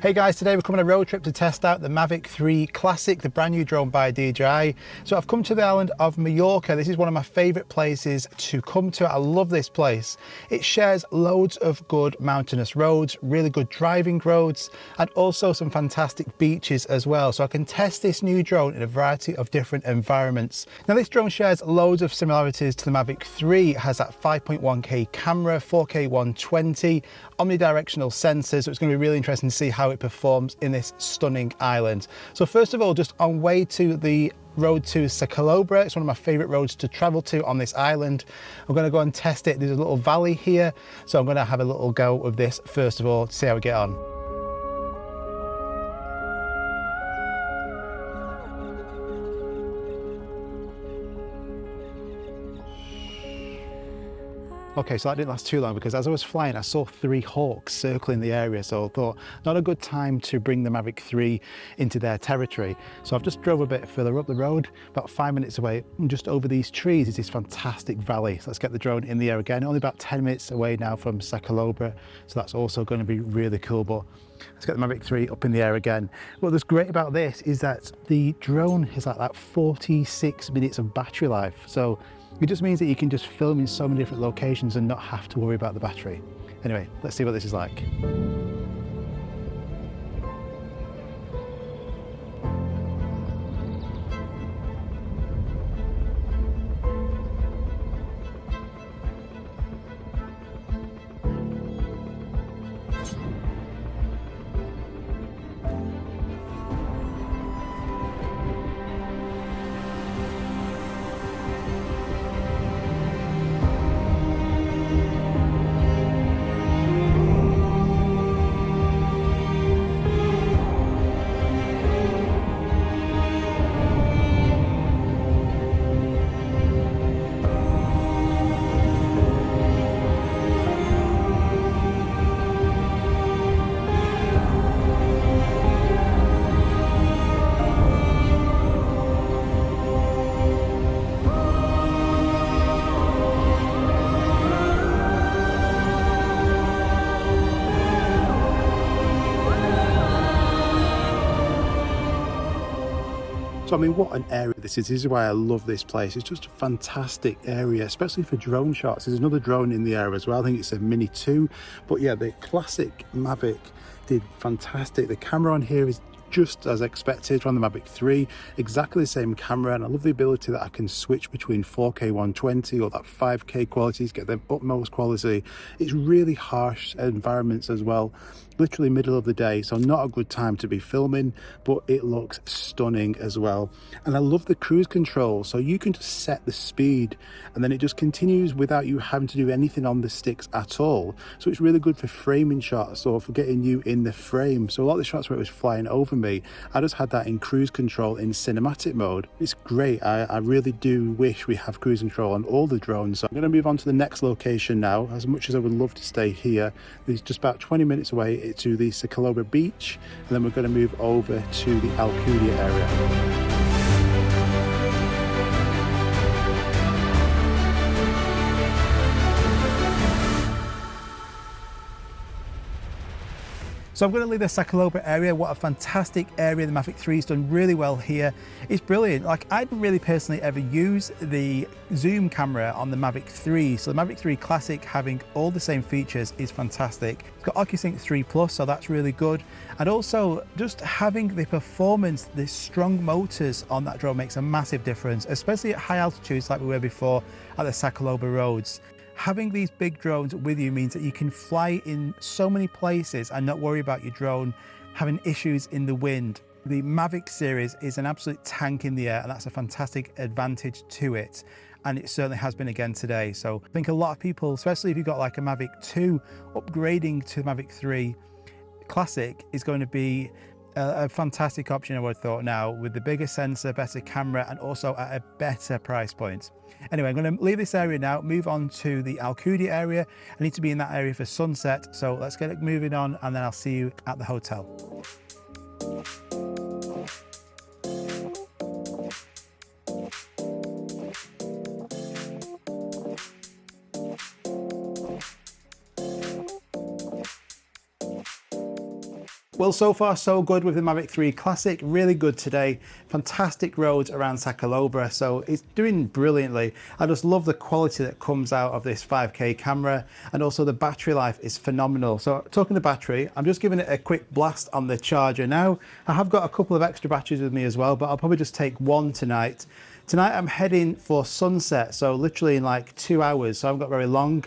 Hey guys, today we're coming on a road trip to test out the Mavic 3 Classic, the brand new drone by DJI. So I've come to the island of Mallorca. This is one of my favourite places to come to. I love this place. It shares loads of good mountainous roads, really good driving roads, and also some fantastic beaches as well. So I can test this new drone in a variety of different environments. Now this drone shares loads of similarities to the Mavic 3. It has that 5.1K camera, 4K 120, omnidirectional sensors. So it's going to be really interesting to see how it performs in this stunning island. So first of all, just on way to the road to Calobra, it's one of my favorite roads to travel to on this island. I'm going to go and test it. There's a little valley here, so I'm going to have a little go of this first of all to see how we get on. Okay, so that didn't last too long because as I was flying, I saw 3 hawks circling the area. So I thought, not a good time to bring the Mavic 3 into their territory. So I've just drove a bit further up the road, about 5 minutes away, and just over these trees is this fantastic valley. So let's get the drone in the air again. Only about 10 minutes away now from Calobra. So that's also going to be really cool. But let's get the Mavic 3 up in the air again. What's great about this is that the drone has like that 46 minutes of battery life. So it just means that you can just film in so many different locations and not have to worry about the battery. Anyway, let's see what this is like. So I mean, what an area this is. This is why I love this place. It's just a fantastic area, especially for drone shots. There's another drone in the area as well. I think it's a Mini 2. But yeah, the classic Mavic did fantastic. The camera on here is just as expected from the Mavic 3, exactly the same camera, and I love the ability that I can switch between 4K 120 or that 5K quality to get the utmost quality. It's really harsh environments as well, literally middle of the day, so not a good time to be filming, but it looks stunning as well. And I love the cruise control, so you can just set the speed and then it just continues without you having to do anything on the sticks at all. So it's really good for framing shots or for getting you in the frame. So a lot of the shots where it was flying over me, I just had that in cruise control in cinematic mode. It's great. I really do wish we have cruise control on all the drones. So I'm going to move on to the next location now. As much as I would love to stay here, it's just about 20 minutes away to the Calobra beach, and then we're going to move over to the Alcudia area. So I'm going to leave the Calobra area. What a fantastic area. The Mavic 3's done really well here. It's brilliant. Like, I didn't really personally ever use the zoom camera on the Mavic 3. So the Mavic 3 Classic, having all the same features, is fantastic. It's got OcuSync 3 Plus, so that's really good. And also just having the performance, the strong motors on that drone makes a massive difference, especially at high altitudes like we were before at the Calobra roads. Having these big drones with you means that you can fly in so many places and not worry about your drone having issues in the wind. The Mavic series is an absolute tank in the air, and that's a fantastic advantage to it. And it certainly has been again today. So I think a lot of people, especially if you've got like a Mavic 2, upgrading to the Mavic 3 Classic is going to be a fantastic option, I would have thought now, with the bigger sensor, better camera, and also at a better price point. Anyway, I'm going to leave this area now, move on to the Alcudia area. I need to be in that area for sunset, so let's get it moving on, and then I'll see you at the hotel. Well, so far so good with the Mavic 3 Classic, really good today. Fantastic roads around Sacalobra, so it's doing brilliantly. I just love the quality that comes out of this 5K camera, and also the battery life is phenomenal. So talking to battery, I'm just giving it a quick blast on the charger now. I have got a couple of extra batteries with me as well, but I'll probably just take one tonight. Tonight I'm heading for sunset, so literally in like 2 hours, so I haven't got very long.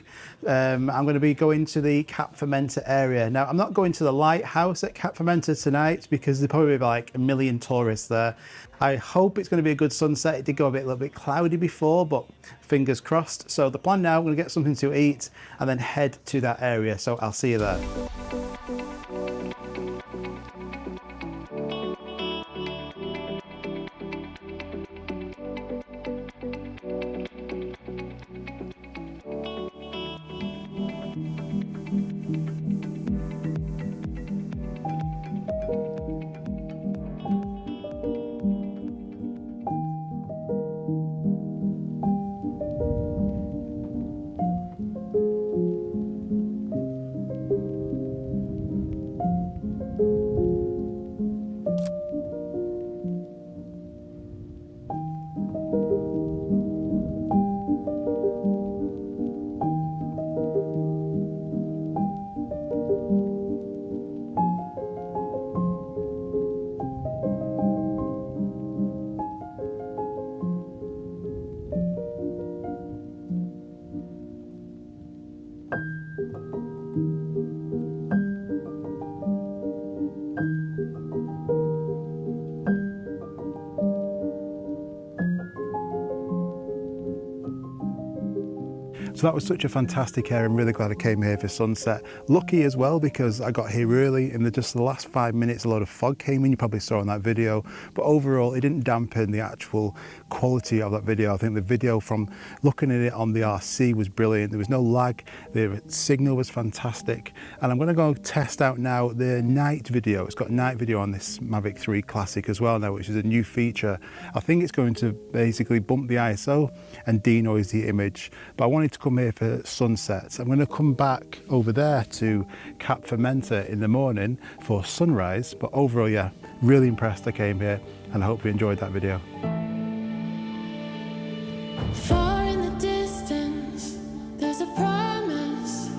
I'm going to be going to the Cap Fermentor area. Now, I'm not going to the lighthouse at Cap Fermentor tonight because there'll probably be like 1 million tourists there. I hope it's going to be a good sunset. It did go a little bit cloudy before, but fingers crossed. So the plan now, I'm going to get something to eat and then head to that area. So I'll see you there. So that was such a fantastic area. I'm really glad I came here for sunset. Lucky as well because I got here early and just the last 5 minutes a lot of fog came in. You probably saw in that video, but overall it didn't dampen the actual quality of that video. I think the video from looking at it on the RC was brilliant. There was no lag, the signal was fantastic. And I'm going to go test out now the night video. It's got night video on this Mavic 3 Classic as well now, which is a new feature. I think it's going to basically bump the ISO and denoise the image, but I wanted to come here for sunsets. I'm going to come back over there to Cap Fermentor in the morning for sunrise, but overall, yeah, really impressed I came here, and I hope you enjoyed that video. Far in the distance, there's a promise.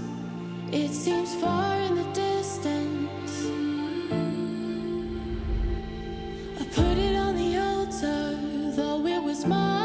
It seems far in the distance. I put it on the altar, though it was mine.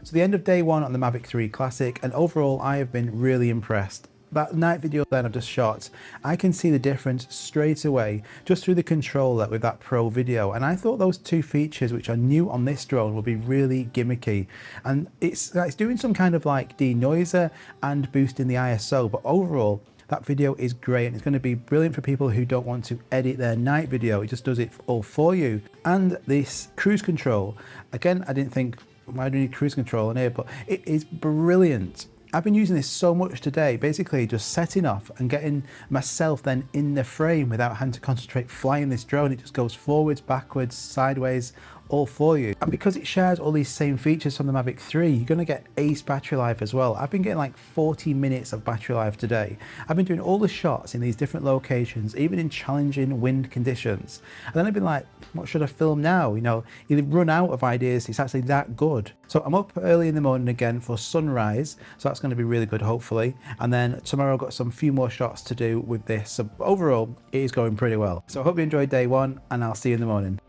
So the end of day one on the Mavic 3 Classic, and overall I have been really impressed. That night video that I've just shot, I can see the difference straight away just through the controller with that Pro video, and I thought those two features which are new on this drone will be really gimmicky, and it's doing some kind of like denoiser and boosting the ISO, but overall that video is great and it's going to be brilliant for people who don't want to edit their night video. It just does it all for you. And this cruise control, again, I didn't think, why do you need cruise control in here? But it is brilliant. I've been using this so much today, basically just setting off and getting myself then in the frame without having to concentrate flying this drone. It just goes forwards, backwards, sideways, all for you. And because it shares all these same features from the Mavic 3, you're going to get ace battery life as well. I've been getting like 40 minutes of battery life today. I've been doing all the shots in these different locations, even in challenging wind conditions. And then I've been like, what should I film now? You know, you run out of ideas. It's actually that good. So I'm up early in the morning again for sunrise. So that's going to be really good, hopefully. And then tomorrow I've got some few more shots to do with this. So overall, it is going pretty well. So I hope you enjoyed day one, and I'll see you in the morning.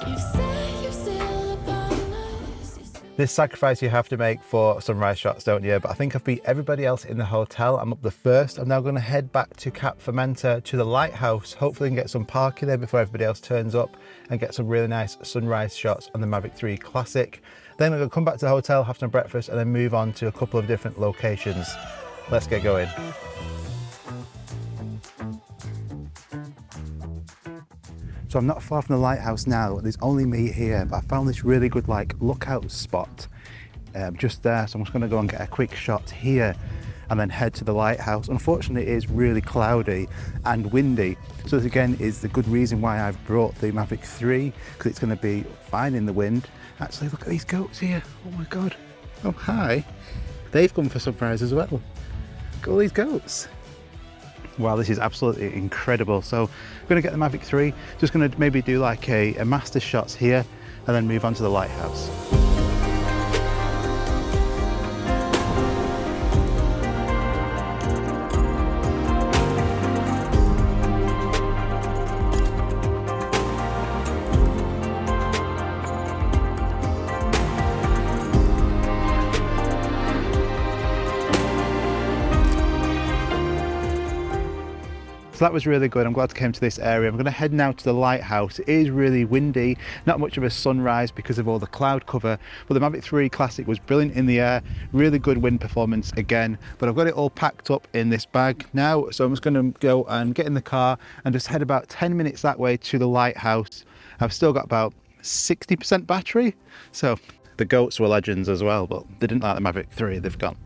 You say you're still upon us. This sacrifice you have to make for sunrise shots, don't you? But I think I've beat everybody else in the hotel. I'm up the first. I'm now going to head back to Cap Fermentor to the lighthouse. Hopefully I can get some parking there before everybody else turns up and get some really nice sunrise shots on the Mavic 3 Classic. Then I'm going to come back to the hotel, have some breakfast, and then move on to a couple of different locations. Let's get going. So I'm not far from the lighthouse now. There's only me here, but I found this really good like lookout spot just there. So I'm just going to go and get a quick shot here and then head to the lighthouse. Unfortunately, it is really cloudy and windy. So this again is the good reason why I've brought the Mavic 3, because it's going to be fine in the wind. Actually, look at these goats here. Oh my God. Oh, hi. They've come for sunrise as well. Look at all these goats. Wow, this is absolutely incredible. So I'm going to get the Mavic 3, just going to maybe do like a master shots here and then move on to the lighthouse. So that was really good. I'm glad I came to this area. I'm going to head now to the lighthouse. It is really windy, not much of a sunrise because of all the cloud cover, but the Mavic 3 Classic was brilliant in the air, really good wind performance again. But I've got it all packed up in this bag now, so I'm just going to go and get in the car and just head about 10 minutes that way to the lighthouse. I've still got about 60% battery, so the goats were legends as well, but they didn't like the Mavic 3, they've gone.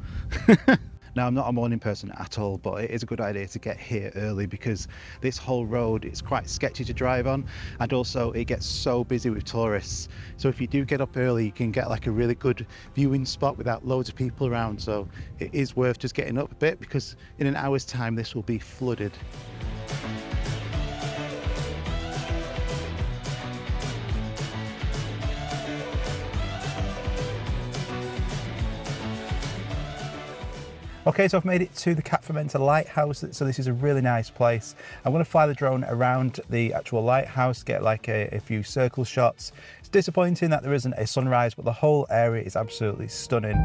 Now, I'm not a morning person at all, but it is a good idea to get here early because this whole road is quite sketchy to drive on, and also it gets so busy with tourists. So if you do get up early, you can get like a really good viewing spot without loads of people around. So it is worth just getting up a bit because in an hour's time, this will be flooded. Okay, so I've made it to the Cap Fermentor lighthouse. So this is a really nice place. I'm going to fly the drone around the actual lighthouse, get like a few circle shots. It's disappointing that there isn't a sunrise, but the whole area is absolutely stunning.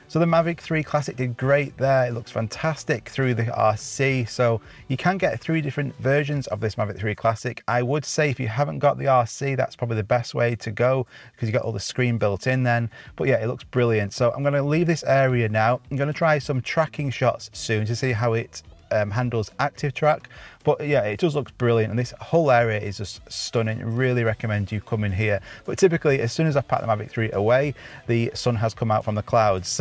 So the Mavic 3 Classic did great there. It looks fantastic through the RC. So you can get 3 different versions of this Mavic 3 Classic. I would say if you haven't got the RC, that's probably the best way to go because you got all the screen built in then. But yeah, it looks brilliant. So I'm going to leave this area now. I'm going to try some tracking shots soon to see how it handles active track. But yeah, it does look brilliant, and this whole area is just stunning. Really recommend you come in here. But typically, as soon as I pack the Mavic 3 away, the sun has come out from the clouds.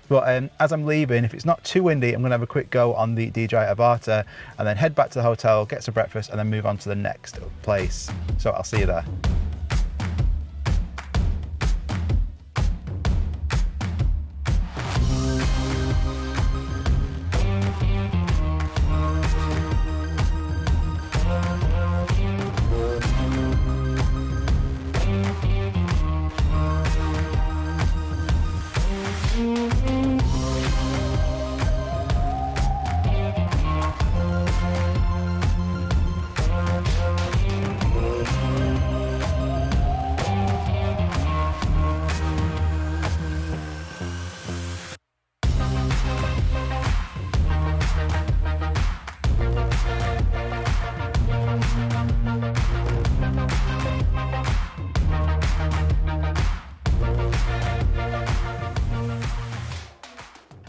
But as I'm leaving, if it's not too windy, I'm going to have a quick go on the DJI Avata and then head back to the hotel, get some breakfast, and then move on to the next place. So I'll see you there.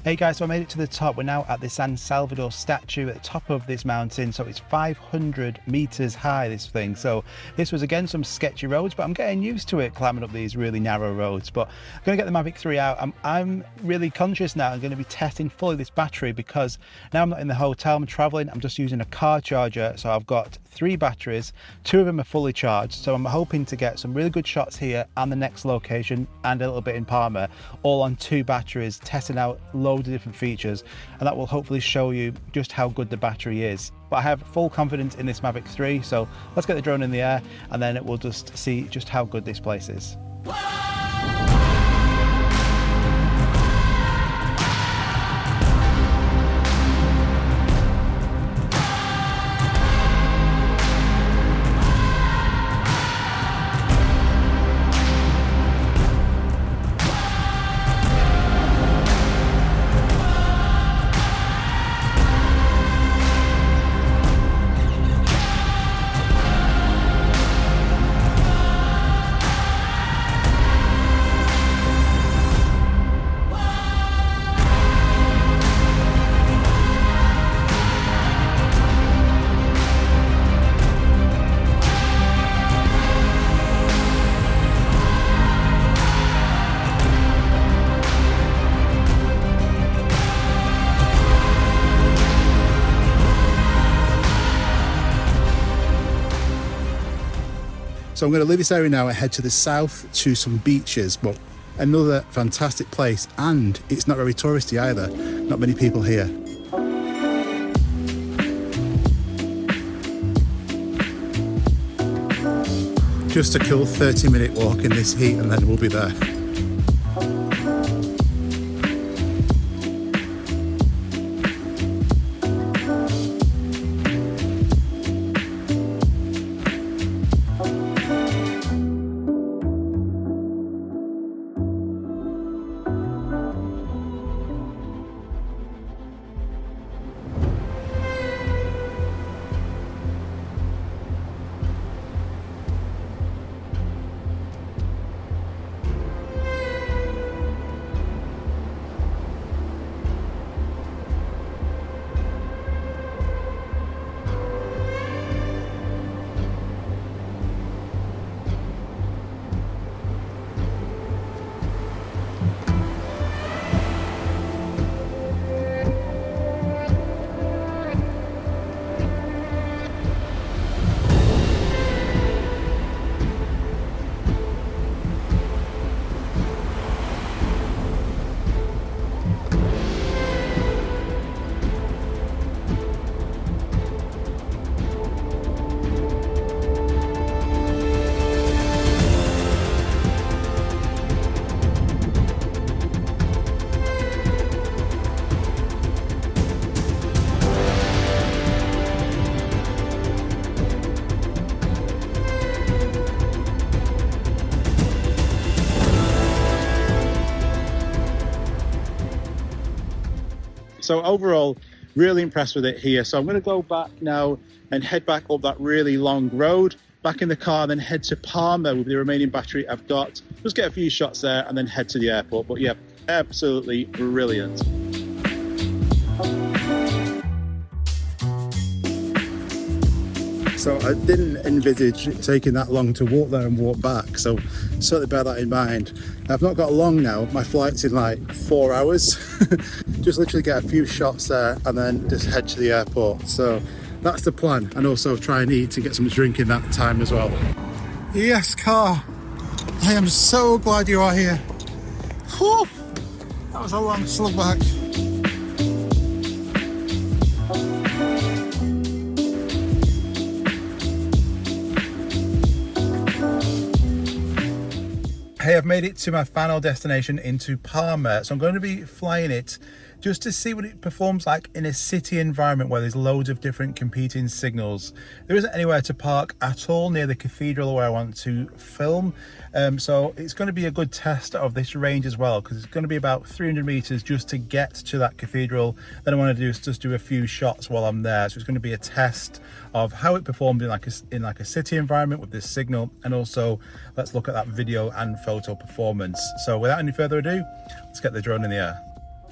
Hey guys, so I made it to the top. We're now at the San Salvador statue at the top of this mountain. So it's 500 meters high, this thing. So this was again some sketchy roads, but I'm getting used to it climbing up these really narrow roads. But I'm going to get the Mavic 3 out. I'm really conscious now. I'm going to be testing fully this battery because now I'm not in the hotel, I'm traveling. I'm just using a car charger. So I've got 3 batteries, 2 of them are fully charged. So I'm hoping to get some really good shots here and the next location and a little bit in Palma, all on 2 batteries, testing out loads of different features, and that will hopefully show you just how good the battery is. But I have full confidence in this Mavic 3, so let's get the drone in the air and then we'll just see just how good this place is. So I'm going to leave this area now and head to the south to some beaches, but another fantastic place, and it's not very touristy either. Not many people here. Just a cool 30-minute walk in this heat and then we'll be there. So overall, really impressed with it here. So I'm going to go back now and head back up that really long road, back in the car, then head to Palma with the remaining battery I've got. Just get a few shots there and then head to the airport. But yeah, absolutely brilliant. So I didn't envisage it taking that long to walk there and walk back, so certainly bear that in mind. I've not got long now, my flight's in like 4 hours. Just literally get a few shots there and then just head to the airport. So that's the plan, and also try and eat and get some drink in that time as well. Yes, car, I am so glad you are here. Whew, that was a long slug back. Hey, I've made it to my final destination into Palma. So I'm going to be flying it just to see what it performs like in a city environment where there's loads of different competing signals. There isn't anywhere to park at all near the cathedral where I want to film. So it's going to be a good test of this range as well, because it's going to be about 300 meters just to get to that cathedral. Then I want to do is just do a few shots while I'm there. So it's going to be a test of how it performed in like a city environment with this signal, and also let's look at that video and photo performance. So without any further ado, let's get the drone in the air.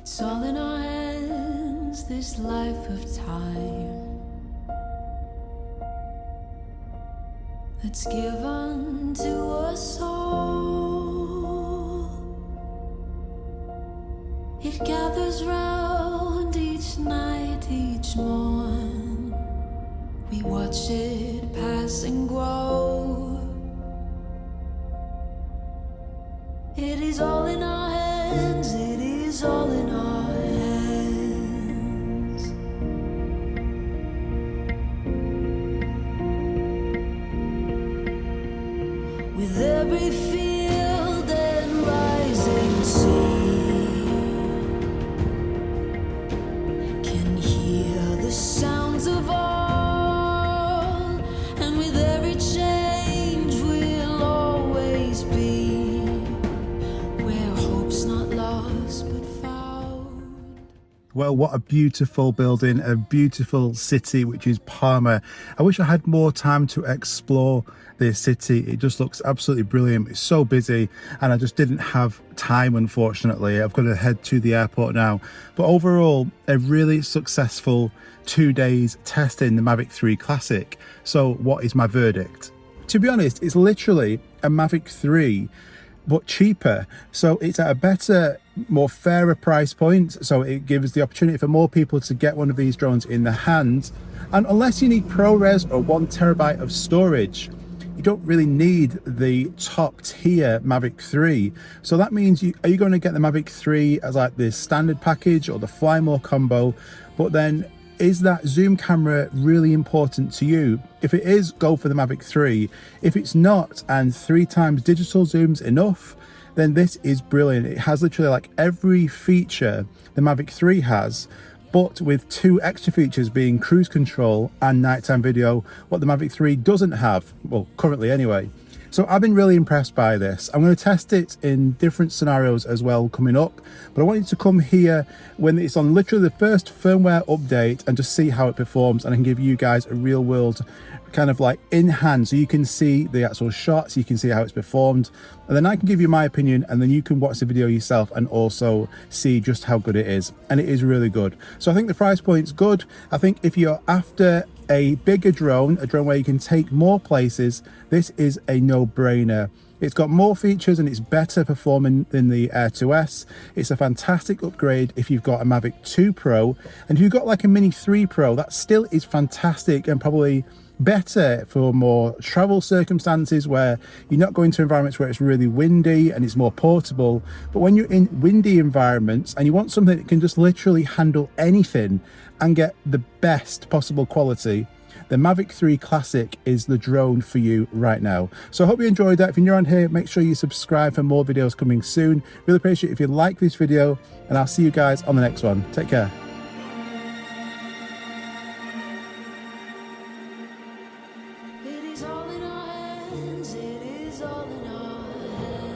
It's all in our hands, this life of time that's given to us all. It gathers round each night, each morn. We watch it pass and grow. It is all in our hands, it is all in our hands. With every field and rising sea, can hear the sounds of all, and with every change we'll always be where hope's not lost but found. Well, what a beautiful building, a beautiful city, which is Palma. I wish I had more time to explore this city. It just looks absolutely brilliant. It's so busy and I just didn't have time, unfortunately. I've got to head to the airport now. But overall, a really successful 2 days testing the Mavic 3 Classic. So what is my verdict? To be honest, it's literally a Mavic 3 but cheaper. So it's at a better, more fairer price point. So it gives the opportunity for more people to get one of these drones in their hands. And unless you need ProRes or 1 terabyte of storage, you don't really need the top tier Mavic 3. So that means are you going to get the Mavic 3 as like the standard package or the Fly More combo? But then is that zoom camera really important to you? If it is, go for the Mavic 3. If it's not, and 3 times digital zoom's enough, then this is brilliant. It has literally like every feature the Mavic 3 has, but with 2 extra features being cruise control and nighttime video, what the Mavic 3 doesn't have, well, currently anyway. So I've been really impressed by this. I'm going to test it in different scenarios as well coming up, but I wanted to come here when it's on literally the first firmware update and just see how it performs, and I can give you guys a real world kind of like in hand, so you can see the actual shots, you can see how it's performed, and then I can give you my opinion, and then you can watch the video yourself and also see just how good it is. And it is really good. So I think the price point's good. I think if you're after a bigger drone, a drone where you can take more places, this is a no-brainer. It's got more features and it's better performing than the Air 2S. It's a fantastic upgrade if you've got a Mavic 2 Pro, and if you've got like a Mini 3 Pro, that still is fantastic and probably better for more travel circumstances where you're not going to environments where it's really windy and it's more portable. But when you're in windy environments and you want something that can just literally handle anything and get the best possible quality, the Mavic 3 Classic is the drone for you right now. So I hope you enjoyed that. If you're new around here, make sure you subscribe for more videos coming soon. Really appreciate it if you like this video, and I'll see you guys on the next one. Take care. It is all in our hands, it is all in our hands.